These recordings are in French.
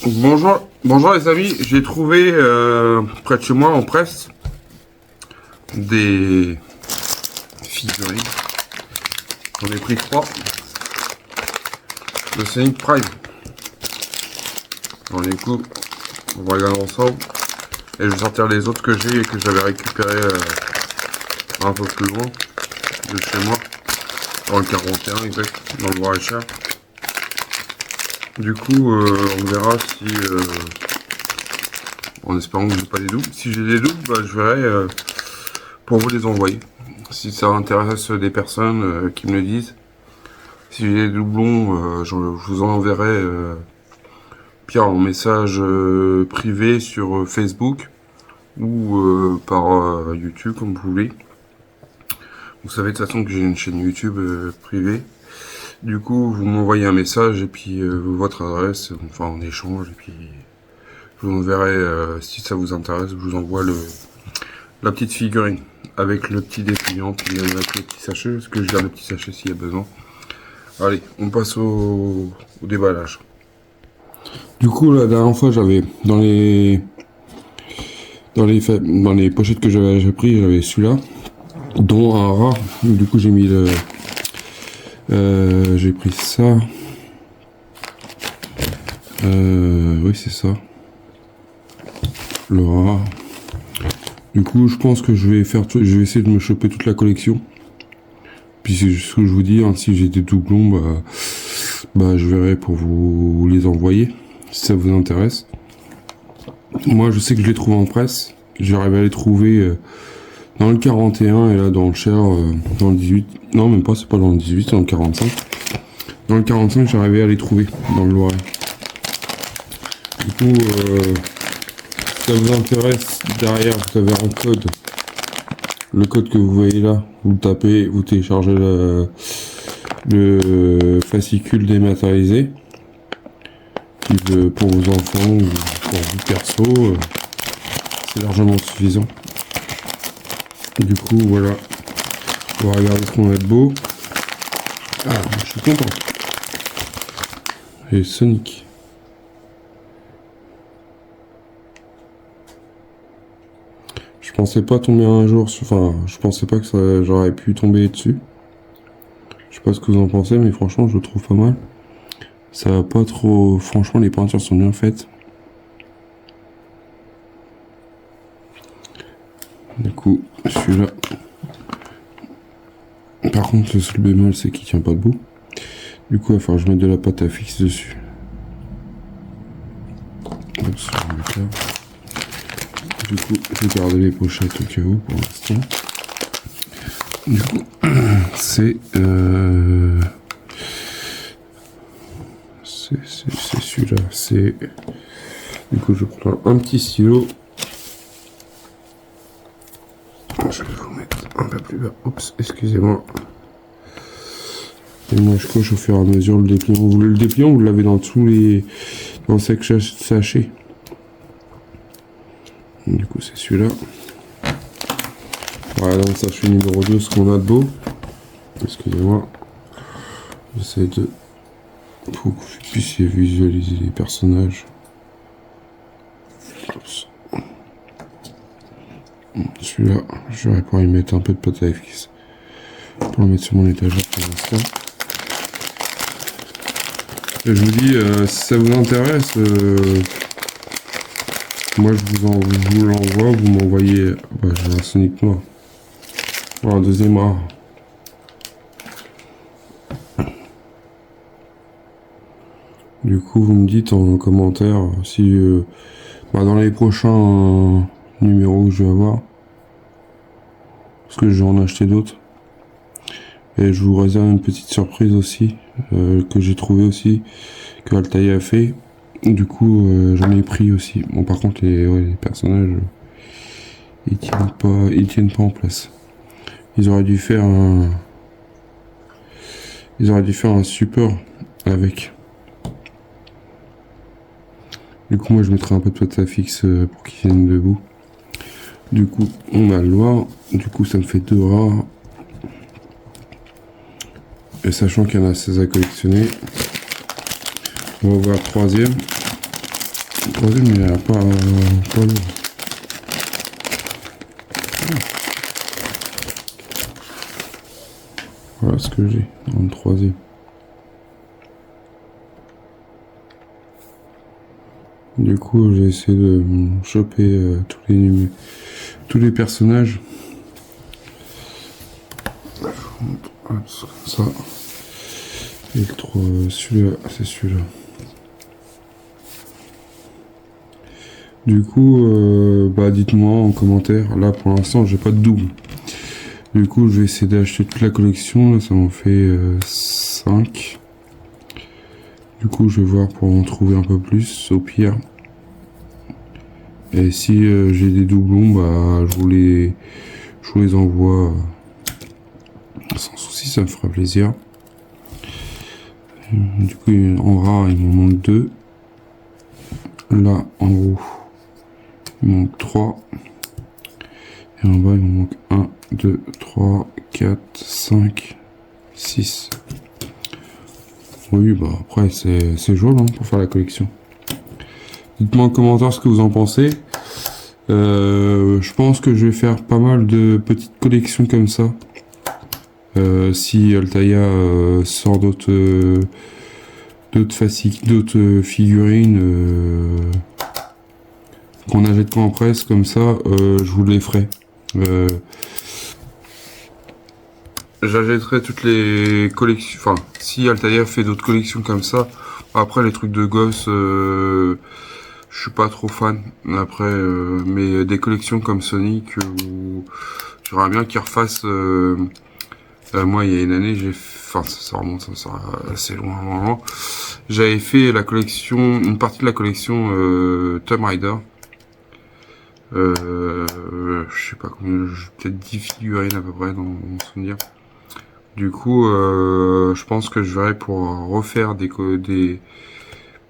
Bonjour les amis, j'ai trouvé près de chez moi en presse des figurines. J'en ai pris 3 de Sonic Prime. Alors du coup, on va regarder ensemble et je vais sortir les autres que j'ai et que j'avais récupéré un peu plus loin de chez moi, dans le 41 exact, dans le Loir-et-Cher. Du coup, on verra si, en espérant que j'ai pas des doubles. Si j'ai des doubles, bah, je verrai pour vous les envoyer. Si ça intéresse des personnes qui me le disent. Si j'ai des doublons, je vous enverrai Pierre en message privé sur Facebook ou par YouTube, comme vous voulez. Vous savez de toute façon que j'ai une chaîne YouTube privée. Du coup, vous m'envoyez un message et puis votre adresse, enfin en échange, et puis je vous enverrai, si ça vous intéresse, je vous envoie la petite figurine avec le petit dépliant, puis avec le petit sachet, parce que je garde le petit sachet s'il y a besoin. Allez, on passe au déballage. Du coup, la dernière fois, j'avais dans les pochettes que j'avais pris, j'avais celui-là, dont un rat. Du coup, j'ai mis le j'ai pris ça. Oui, c'est ça. Le rat. Du coup, je pense que je vais essayer de me choper toute la collection. Puis c'est ce que je vous dis, hein, si j'ai des doublons, bah je verrai pour vous les envoyer, si ça vous intéresse. Moi, je sais que je les trouve en presse. J'arrive à les trouver dans le 41 et là dans le Cher, dans le 18. Non, même pas, c'est pas dans le 18, c'est dans le 45. Dans le 45, j'arrivais à les trouver dans le Loiret. Du coup, si ça vous intéresse, derrière, vous avez un code. Le code que vous voyez là, vous le tapez, vous téléchargez le fascicule dématérialisé. Puis pour vos enfants ou pour vous perso, c'est largement suffisant. Du coup, voilà. On va regarder ce qu'on a de beau. Ah, je suis content. Et Sonic. Je pensais pas tomber un jour, enfin, je pensais pas que j'aurais pu tomber dessus. Je sais pas ce que vous en pensez, mais franchement, je le trouve pas mal. Ça va pas trop, franchement, les peintures sont bien faites. Du coup, celui-là. Par contre, le seul bémol, c'est qu'il tient pas debout. Du coup, il va falloir que je mette de la pâte à fixe dessus. Hop, je vais mettre là. Du coup, je vais garder les pochettes au cas où pour l'instant. Du coup, c'est celui-là. Du coup, je prends un petit stylo. Je vais vous mettre un peu plus bas. Oups, excusez-moi. Et moi, je coche au fur et à mesure le dépliant. Vous voulez le dépliant, vous l'avez dans chaque sachet. Du coup, c'est celui-là. Voilà, dans le sachet numéro 2, ce qu'on a de beau. Excusez-moi. J'essaie de... pour que vous puissiez visualiser les personnages. Celui-là, je vais pouvoir y mettre un peu de pâte à fixe. Pour le mettre sur mon étagère pour l'instant. Et je vous dis, si ça vous intéresse, moi je vous l'envoie, vous m'envoyez. Bah, j'ai un Sonic noir. Voilà, un deuxième art. Du coup, vous me dites en commentaire si dans les prochains numéros que je vais avoir, parce que je vais en acheter d'autres. Et je vous réserve une petite surprise aussi, que j'ai trouvé aussi, que Altaï a fait. Du coup, j'en ai pris aussi. Bon, par contre, les personnages, ils tiennent pas en place. Ils auraient dû faire un support avec. Du coup, moi, je mettrai un peu de pâte à fixe pour qu'ils tiennent debout. Du coup, on a le noir. Du coup, ça me fait 2 rats. Et sachant qu'il y en a 16 à collectionner, on va voir le troisième. troisième, il a pas lourd. Voilà ce que j'ai dans le troisième. Du coup, j'ai essayé de choper tous les personnages. Ça. Et celui-là, c'est celui-là. Du coup, dites-moi en commentaire. Là, pour l'instant, j'ai pas de double. Du coup, je vais essayer d'acheter toute la collection. Là, ça m'en fait 5. Du coup, je vais voir pour en trouver un peu plus, au pire. Et si j'ai des doublons, je vous les envoie sans souci, ça me fera plaisir. Du coup, en rare, il m'en manque 2. Là, en haut, il me manque 3. Et en bas, il me manque 1, 2, 3, 4, 5, 6. Oui, après, c'est jouable pour faire la collection. Dites-moi en commentaire ce que vous en pensez. Je pense que je vais faire pas mal de petites collections comme ça. Si Altaïa sort d'autres figurines qu'on achète pas en presse comme ça, je vous les ferai. J'achèterai toutes les collections. Enfin, si Altaïa fait d'autres collections comme ça, après les trucs de gosse, je suis pas trop fan. Après, mais des collections comme Sonic, j'aimerais bien qu'ils refassent. Moi, il y a une année, ça remonte, ça assez loin. J'avais fait une partie de la collection Tomb Raider. Je sais pas combien, peut-être 10 figurines à peu près dans mon souvenir. Du coup, je pense que je verrai pour refaire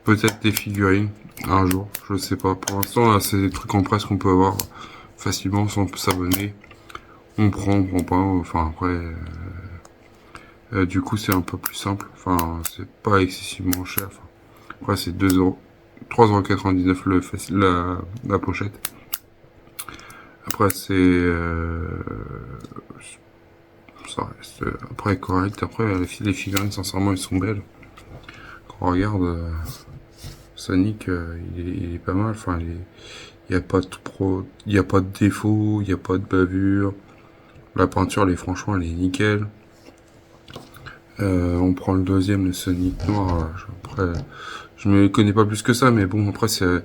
peut-être des figurines un jour. Je sais pas. Pour l'instant, là, c'est des trucs en presse qu'on peut avoir facilement sans s'abonner. On prend pas. Enfin après. Du coup, c'est un peu plus simple. Enfin, c'est pas excessivement cher. Enfin, après, c'est 2 €, 3,99 € la pochette. Après, ça reste après correct. Après, les figurines, sincèrement, elles sont belles. Quand on regarde Sonic, il est pas mal. Enfin, il y a pas il y a pas de défaut, il y a pas de bavure. La peinture, franchement, elle est nickel. On prend le deuxième, le Sonic noir. Après, je me connais pas plus que ça, mais bon, après, c'est vrai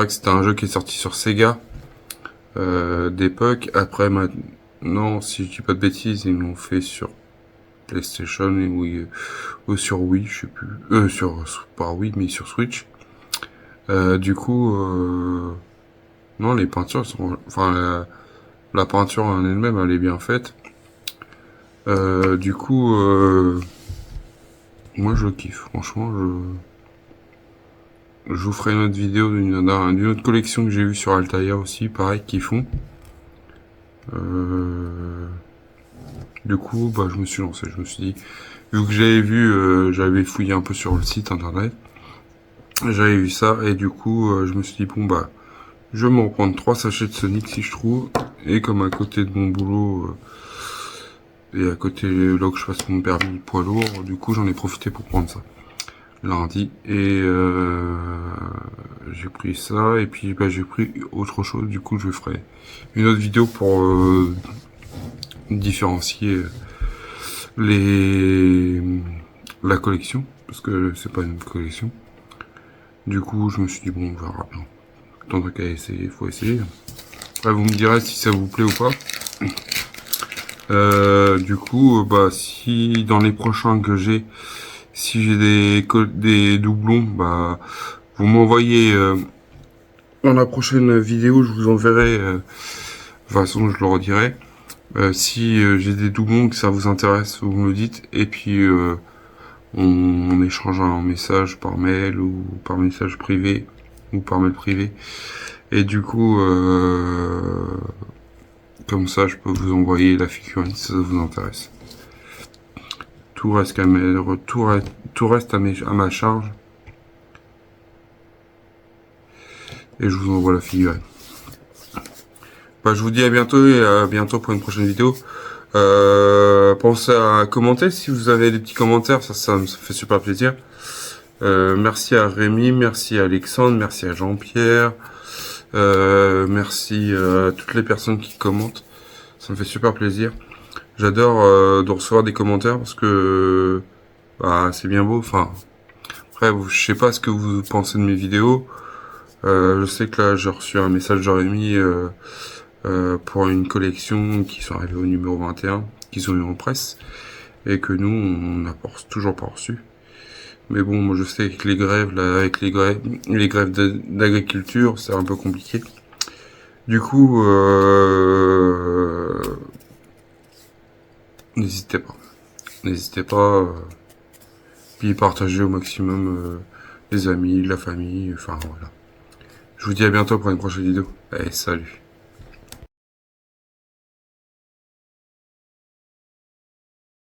que c'était un jeu qui est sorti sur Sega d'époque. Après, maintenant, si je dis pas de bêtises, ils l'ont fait sur PlayStation ou sur Wii, je sais plus. Pas Wii, mais sur Switch. Du coup, non, les peintures sont, enfin, la peinture en elle-même, elle est bien faite. Du coup, moi je kiffe, franchement, je vous ferai une autre vidéo d'une autre collection que j'ai vue sur Altaïa aussi, pareil, qu'ils font. Du coup, je me suis lancé, je me suis dit, vu que j'avais fouillé un peu sur le site internet, j'avais vu ça, et du coup, je me suis dit, je vais m'en prendre 3 sachets de Sonic si je trouve, et comme à côté de mon boulot, et à côté là que je fasse mon permis poids lourd, du coup j'en ai profité pour prendre ça lundi, et j'ai pris ça, et puis j'ai pris autre chose. Du coup je ferai une autre vidéo pour différencier la collection, parce que c'est pas une collection. Du coup je me suis dit on verra bien, tant qu'à essayer, faut essayer. Après vous me direz si ça vous plaît ou pas. Du coup, si dans les prochains que si j'ai des doublons, vous m'envoyez dans la prochaine vidéo, je vous enverrai. De toute façon, je le redirai. Si j'ai des doublons que ça vous intéresse, vous me le dites, et puis on échange un message par mail ou par message privé ou par mail privé. Et du coup, comme ça, je peux vous envoyer la figurine si ça vous intéresse. Tout reste à ma charge. et je vous envoie la figurine. Bah, je vous dis à bientôt et à bientôt pour une prochaine vidéo. Pensez à commenter si vous avez des petits commentaires, ça me fait super plaisir. Merci à Rémi, merci à Alexandre, merci à Jean-Pierre, merci à toutes les personnes qui commentent. Ça me fait super plaisir. J'adore de recevoir des commentaires parce que bah, c'est bien beau. Enfin, après, je sais pas ce que vous pensez de mes vidéos. Je sais que là, j'ai reçu un message de Rémi pour une collection qui sont arrivés au numéro 21, qu'ils ont eu en presse, et que nous, on n'a toujours pas reçu. Mais bon, moi je sais que les grèves, là, avec les grèves d'agriculture, c'est un peu compliqué. Du coup, n'hésitez pas. N'hésitez pas. Puis partagez au maximum les amis, la famille, enfin voilà. Je vous dis à bientôt pour une prochaine vidéo. Allez, salut.